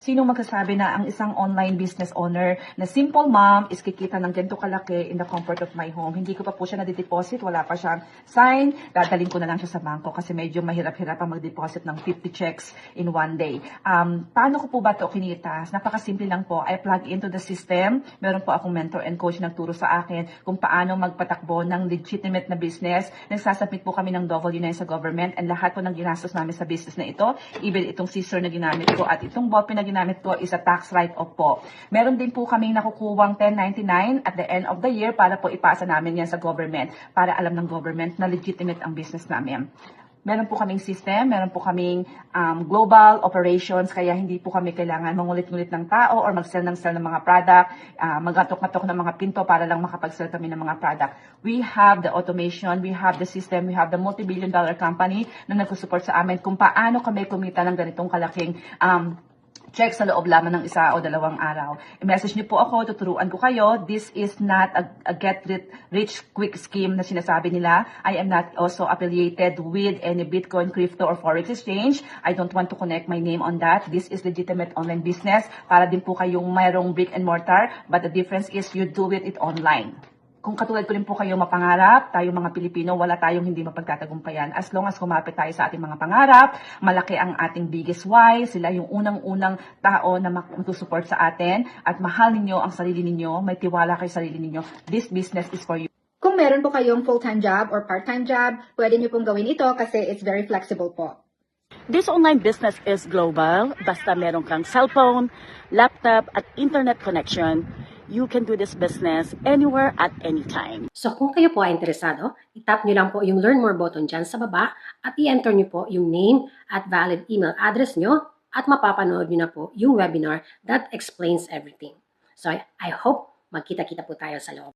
Sino magsasabi na ang isang online business owner na simple mom is kikita ng ganito kalaki in the comfort of my home? Hindi ko pa po siya nadideposit, wala pa siyang sign, dadalhin ko na lang siya sa bangko kasi medyo mahirap-hirap ang mag-deposit ng 50 checks in one day. Paano ko po ba ito kinita? Napakasimple lang po. I plug into the system. Meron po akong mentor and coach nagturo sa akin kung paano magpatakbo ng legitimate na business. Nagsasubmit po kami ng W-9 sa government and lahat po ng ginastos namin sa business na ito, even itong scissor na ginamit ko at itong ballpen na ginamit ko is a tax write-off po. Meron din po kaming nakukuwang 1099 at the end of the year para po ipasa namin yan sa government para alam ng government na legitimate ang business namin. Meron po kaming system, meron po kaming global operations, kaya hindi po kami kailangan mangulit-ngulit ng tao or mag-sell ng mga product, magatok-gatok ng mga pinto para lang makapag-sell kami ng mga product. We have the automation, we have the system, we have the multi-billion-dollar company na nagsusupport sa amin kung paano kami kumita ng ganitong kalaking check sa loob lamang ng 1 o 2 araw. I-message niyo po ako, tuturuan ko kayo. This is not a get-rich quick scheme na sinasabi nila. I am not also affiliated with any Bitcoin, crypto, or forex exchange. I don't want to connect my name on that. This is legitimate online business. Para din po kayong mayroong brick and mortar, but the difference is you do it online. Kung katulad ko rin po kayo mapangarap, tayo mga Pilipino, wala tayong hindi mapagtatagumpayan. As long as kumapit tayo sa ating mga pangarap, malaki ang ating biggest why, sila yung unang-unang tao na mag-support sa atin, at mahal ninyo ang sarili ninyo, may tiwala kayo sa sarili ninyo. This business is for you. Kung meron po kayong full-time job or part-time job, pwede niyo pong gawin ito kasi it's very flexible po. This online business is global. Basta meron kang cellphone, laptop, at internet connection, you can do this business anywhere at any time. So kung kayo po ay interesado, itap nyo lang po yung Learn More button dyan sa baba at i-enter nyo po yung name at valid email address nyo at mapapanood nyo na po yung webinar that explains everything. So I hope magkita-kita po tayo sa loob.